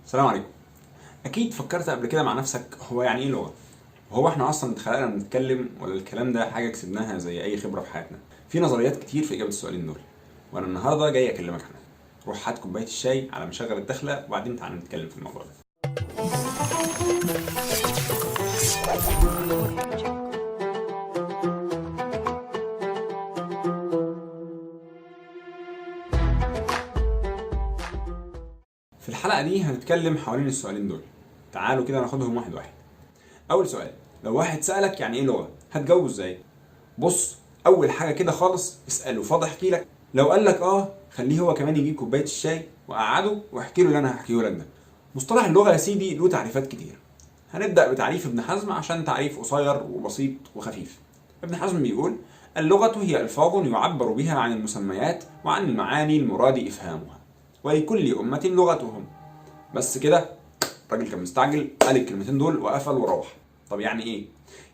السلام عليكم. اكيد فكرت قبل كده مع نفسك، هو يعني ايه لغه؟ وهو احنا اصلا اتخلقنا نتكلم، ولا الكلام ده حاجه كسبناها زي اي خبره في حياتنا؟ في نظريات كتير في اجابه السؤالين دول، وانا النهارده جاي اكلمك عنها. روح هات كوبايه الشاي على ما اشغل الدخله، وبعدين تعالى نتكلم في الموضوع ده. في الحلقه دي هنتكلم حوالين السؤالين دول. تعالوا كده ناخدهم واحد واحد. اول سؤال، لو واحد سالك يعني ايه لغه، هتجاوبه ازاي؟ بص، اول حاجه كده خالص اساله فاضي احكي لك. لو قال لك خليه هو كمان يجيب كوبايه الشاي وقعده واحكي له اللي انا هحكيه لك ده. مصطلح اللغه يا سيدي له تعريفات كتير. هنبدا بتعريف ابن حزم عشان تعريف قصير وبسيط وخفيف. ابن حزم بيقول: اللغه هي الفاظ يعبر بها عن المسميات وعن المعاني المراد افهامها، ولكل امه لغتهم. بس كده؟ الراجل كان مستعجل، قال الكلمتين دول وقفل وروح. طب يعني ايه؟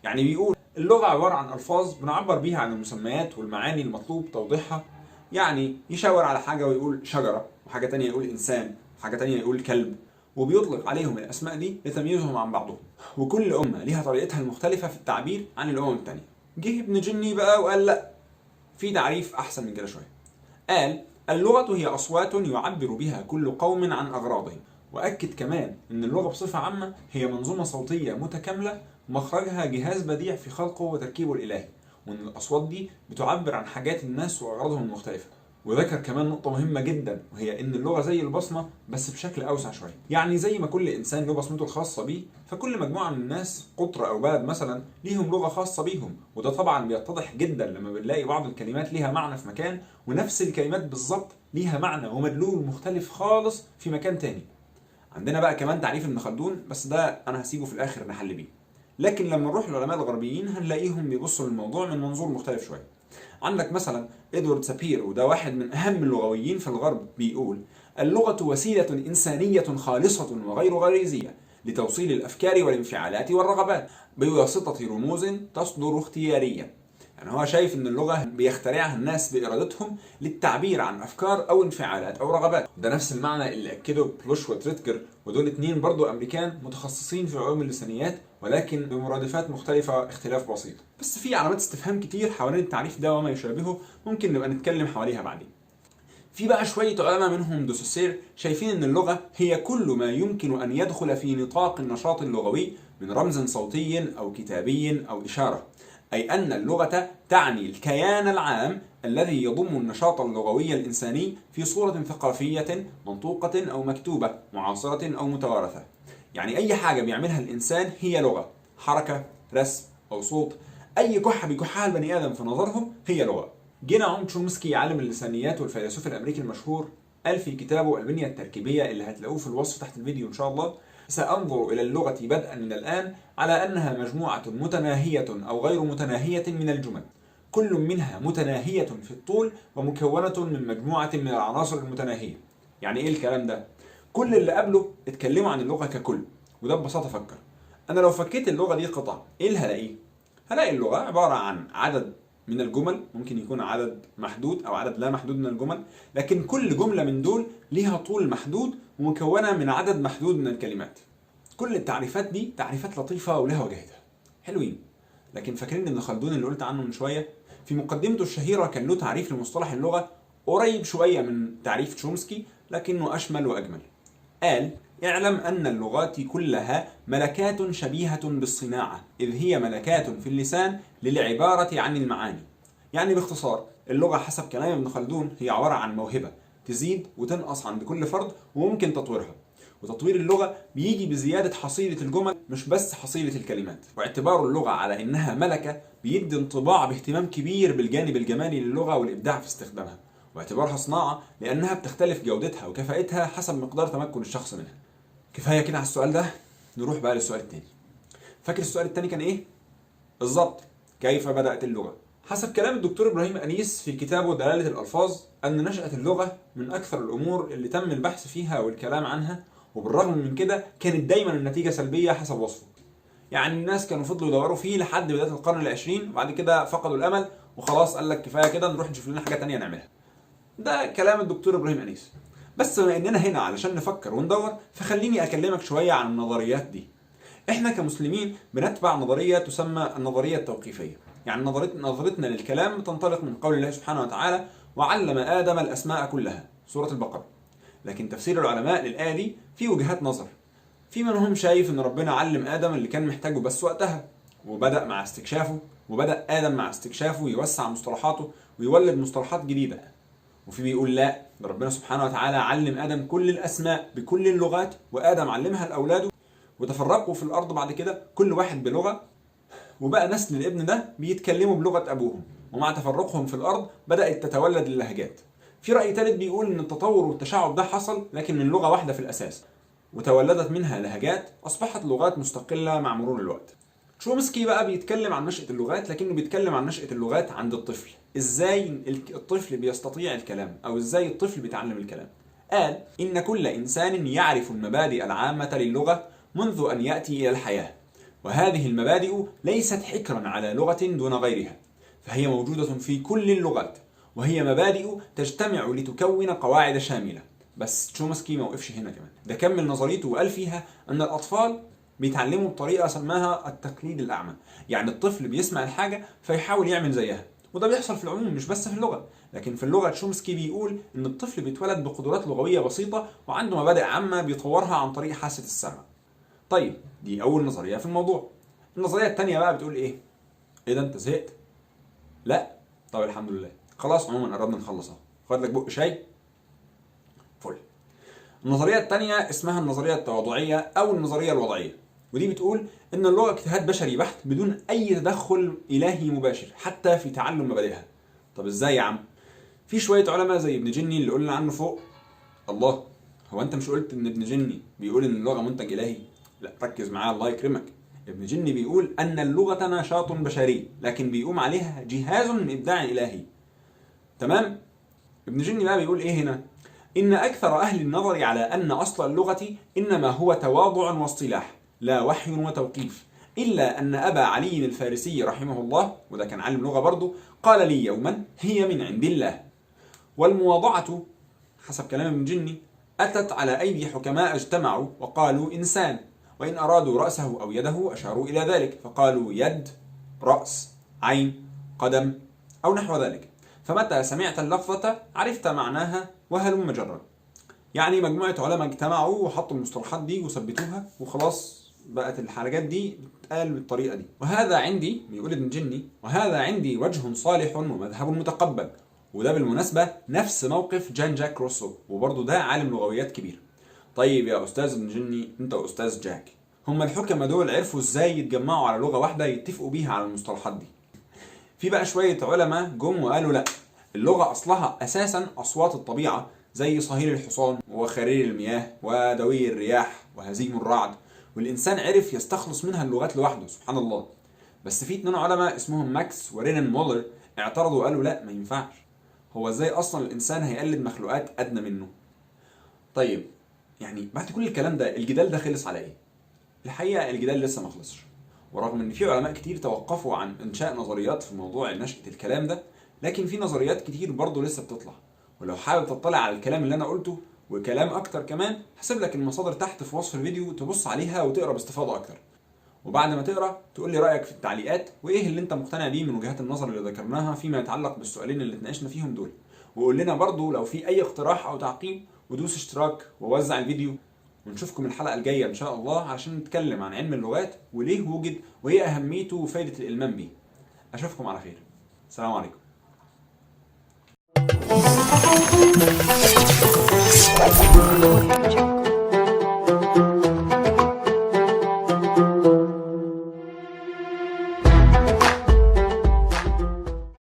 يعني بيقول اللغة عبارة عن ألفاظ بنعبر بيها عن المسميات والمعاني المطلوب توضيحها. يعني يشاور على حاجة ويقول شجرة، وحاجة تانية يقول إنسان، وحاجة تانية يقول كلب، وبيطلق عليهم الأسماء دي لتمييزهم عن بعضهم. وكل أمة ليها طريقتها المختلفة في التعبير عن الأمم التانية. جه ابن جني بقى وقال لأ، في تعريف أحسن من كده شوية. قال: اللغة هي أصوات يعبر بها كل قوم عن أغراضهم. وأكد كمان إن اللغة بصفة عامة هي منظومة صوتية متكاملة مخرجها جهاز بديع في خلقه وتركيبه الإلهي، وإن الأصوات دي بتعبر عن حاجات الناس وأغراضهم المختلفة. وذكر كمان نقطة مهمة جدا، وهي إن اللغة زي البصمة بس بشكل أوسع شوية. يعني زي ما كل إنسان له بصمته الخاصة بيه، فكل مجموعة من الناس، قطر أو بلد مثلا، ليهم لغة خاصة بيهم. وده طبعا بيتضح جدا لما بنلاقي بعض الكلمات ليها معنى في مكان، ونفس الكلمات بالظبط ليها معنى ومدلول مختلف خالص في مكان تاني. عندنا بقى كمان تعريف ابن خلدون، بس ده انا هسيبه في الاخر نحل بيه. لكن لما نروح للعلماء الغربيين هنلاقيهم بيبصوا للموضوع من منظور مختلف شويه. عندك مثلا ادوارد سابير، وده واحد من اهم اللغويين في الغرب، بيقول: اللغه وسيله انسانيه خالصه وغير غريزيه لتوصيل الافكار والانفعالات والرغبات بواسطه رموز تصدر اختياريا. يعني هو شايف ان اللغه بيخترعها الناس بارادتهم للتعبير عن افكار او انفعالات او رغبات. ده نفس المعنى اللي اكده بلوش وتريتجر، ودول اتنين برضو امريكان متخصصين في علوم اللسانيات، ولكن بمرادفات مختلفه اختلاف بسيط. بس في علامات استفهام كتير حوالين التعريف ده وما يشابهه، ممكن نبقى نتكلم حواليها بعدين. في بقى شوية علماء منهم دوسوسير شايفين ان اللغة هي كل ما يمكن ان يدخل في نطاق النشاط اللغوي من رمز صوتي او كتابي او اشارة، اي ان اللغة تعني الكيان العام الذي يضم النشاط اللغوي الانساني في صورة ثقافية منطوقة او مكتوبة معاصرة او متوارثة. يعني اي حاجة بيعملها الانسان هي لغة، حركة، رسم او صوت. اي كحة بيكحها البني ادم في نظرهم هي لغة. جينا عم تشومسكي، عالم اللسانيات والفيلسوف الامريكي المشهور، قال في كتابه البنية التركيبية اللي هتلاقوه في الوصف تحت الفيديو ان شاء الله: سأنظر إلى اللغة بدءا من الآن على أنها مجموعة متناهية أو غير متناهية من الجمل، كل منها متناهية في الطول ومكونة من مجموعة من العناصر المتناهية. يعني إيه الكلام ده؟ كل اللي قبله اتكلموا عن اللغة ككل، وده ببساطة فكر. أنا لو فكيت اللغة دي قطع، إيه اللي هلاقيه؟ هلاقي اللغة عبارة عن عدد من الجمل، ممكن يكون عدد محدود أو عدد لا محدود من الجمل، لكن كل جملة من دول ليها طول محدود ومكونة من عدد محدود من الكلمات. كل التعريفات دي تعريفات لطيفة ولها وجهتها، حلوين. لكن فاكرين ابن خلدون اللي قلت عنه من شوية؟ في مقدمته الشهيرة كان له تعريف لمصطلح اللغة قريب شوية من تعريف تشومسكي، لكنه أشمل وأجمل. قال: اعلم أن اللغات كلها ملكات شبيهة بالصناعة، إذ هي ملكات في اللسان للعبارة عن المعاني. يعني باختصار، اللغة حسب كلام ابن خلدون هي عبارة عن موهبة تزيد وتنقص عند كل فرد، وممكن تطويرها. وتطوير اللغة بيجي بزيادة حصيلة الجمل مش بس حصيلة الكلمات. واعتبار اللغة على إنها ملكة بيدي انطباع باهتمام كبير بالجانب الجمالي للغة والإبداع في استخدامها. واعتبارها صناعة لأنها بتختلف جودتها وكفاءتها حسب مقدار تمكن الشخص منها. كفاية كده على السؤال ده، نروح بقى للسؤال التاني. فاكر السؤال التاني كان إيه؟ بالظبط، كيف بدأت اللغة؟ حسب كلام الدكتور إبراهيم أنيس في كتابه دلالة الألفاظ، أن نشأة اللغة من أكثر الأمور اللي تم البحث فيها والكلام عنها، وبالرغم من كده كانت دايما النتيجة سلبية حسب وصفه. يعني الناس كانوا فضلوا يدوروا فيه لحد بداية القرن العشرين، وبعد كده فقدوا الأمل وخلاص، قال لك كفاية كده، نروح نشوف لنا حاجة تانية نعملها. ده كلام الدكتور إبراهيم أنيس. بس بما اننا هنا علشان نفكر وندور، فخليني اكلمك شويه عن النظريات دي. احنا كمسلمين بنتبع نظريه تسمى النظريه التوقيفيه، يعني نظرتنا للكلام تنطلق من قول الله سبحانه وتعالى: وعلم ادم الاسماء كلها، سوره البقره. لكن تفسير العلماء للايه دي في وجهات نظر. في منهم شايف ان ربنا علم ادم اللي كان محتاجه بس وقتها، وبدا ادم مع استكشافه يوسع مصطلحاته ويولد مصطلحات جديده. وفي بيقول لا، ده ربنا سبحانه وتعالى علم ادم كل الاسماء بكل اللغات، وادم علمها لاولاده، وتفرقوا في الارض بعد كده كل واحد بلغه، وبقى نسل الابن ده بيتكلموا بلغه ابوهم، ومع تفرقهم في الارض بدات تتولد اللهجات. في راي ثالث بيقول ان التطور والتشعب ده حصل لكن من لغه واحده في الاساس، وتولدت منها لهجات اصبحت لغات مستقله مع مرور الوقت. تشومسكي بقى بيتكلم عن نشأة اللغات، لكنه بيتكلم عن نشأة اللغات عند الطفل، ازاي الطفل بيستطيع الكلام او ازاي الطفل بيتعلم الكلام. قال: إن كل إنسان يعرف المبادئ العامة للغة منذ أن يأتي إلى الحياة، وهذه المبادئ ليست حكرا على لغة دون غيرها، فهي موجودة في كل اللغات، وهي مبادئ تجتمع لتكون قواعد شاملة. بس تشومسكي ما وقفش هنا كمان، ده كمل نظريته وقال فيها أن الأطفال بيتعلموا بطريقة سماها التقليد الأعمى، يعني الطفل بيسمع الحاجة فيحاول يعمل زيها، وده بيحصل في العموم مش بس في اللغة. لكن في اللغة تشومسكي بيقول إن الطفل بيتولد بقدرات لغوية بسيطة وعنده مبادئ عامة بيطورها عن طريق حاسة السمع. طيب دي أول نظرية في الموضوع. النظرية التانية بقى بتقول إيه؟ إيه ده أنت زهقت؟ لا؟ طب الحمد لله، خلاص عموما قربنا نخلص أهو، خد لك بق شاي فل. النظرية التانية اسمها النظرية التواضعية أو النظرية الوضعية، ودي بتقول إن اللغة اجتهاد بشري بحت بدون أي تدخل إلهي مباشر حتى في تعلم مبادئها. طب إزاي يا عم؟ في شوية علماء زي ابن جني اللي قلنا عنه فوق. الله، هو أنت مش قلت إن ابن جني بيقول إن اللغة منتج إلهي؟ لا ركز معايا الله يكرمك. ابن جني بيقول أن اللغة نشاط بشري لكن بيقوم عليها جهاز من إبداع إلهي. تمام؟ ابن جني بقى بيقول إيه هنا؟ إن أكثر أهل النظر على أن أصل اللغة إنما هو تواضع واصطلاح لا وحي وتوقيف، إلا أن أبا علي الفارسي رحمه الله، وده كان عالم لغة برضه، قال لي يوما: هي من عند الله. والمواضعة حسب كلام ابن جني أتت على أيدي حكماء اجتمعوا وقالوا إنسان، وإن أرادوا رأسه أو يده أشاروا إلى ذلك فقالوا يد، رأس، عين، قدم أو نحو ذلك، فمتى سمعت اللفظة عرفت معناها وهلم جرا. يعني مجموعة علماء اجتمعوا وحطوا المصطلحات دي وثبتوها وخلاص بقت الحاجات دي بتتقال بالطريقة دي. وهذا عندي، بيقول ابن جني، وهذا عندي وجه صالح ومذهب متقبل. وده بالمناسبة نفس موقف جان جاك روسو، وبرضه ده عالم لغويات كبير. طيب يا أستاذ ابن جني أنت وأستاذ جاك، هما الحكماء دول عرفوا إزاي يتجمعوا على لغة واحدة يتفقوا بيها على المصطلحات دي؟ في بقى شوية علماء جم وقالوا لا، اللغة أصلها أساسا أصوات الطبيعة زي صهيل الحصان وخرير المياه ودوي الرياح وهزيم الرعد، والإنسان عرف يستخلص منها اللغات لوحده سبحان الله. بس في 2 علماء اسمهم ماكس ورينان مولر اعترضوا وقالوا لا ما ينفعش، هو ازاي أصلا الإنسان هيقلد مخلوقات أدنى منه؟ طيب يعني بعد كل الكلام ده الجدال ده خلص على إيه؟ الحقيقة الجدال لسه ما خلصش، ورغم ان في علماء كتير توقفوا عن انشاء نظريات في موضوع نشأة الكلام ده، لكن في نظريات كتير برضه لسه بتطلع. ولو حابب تطلع على الكلام اللي انا قلته وكلام اكتر كمان، هسيب لك المصادر تحت في وصف الفيديو تبص عليها وتقرا باستفاضه اكتر. وبعد ما تقرا تقول لي رايك في التعليقات وايه اللي انت مقتنع بيه من وجهات النظر اللي ذكرناها فيما يتعلق بالسؤالين اللي اتناقشنا فيهم دول. وقول لنا برضه لو في اي اقتراح او تعقيب، ودوس اشتراك ووزع الفيديو. ونشوفكم الحلقة الجاية إن شاء الله عشان نتكلم عن علم اللغات وليه وجد وإيه أهميته وفائدة الإلمام بيه. أشوفكم على خير. السلام عليكم.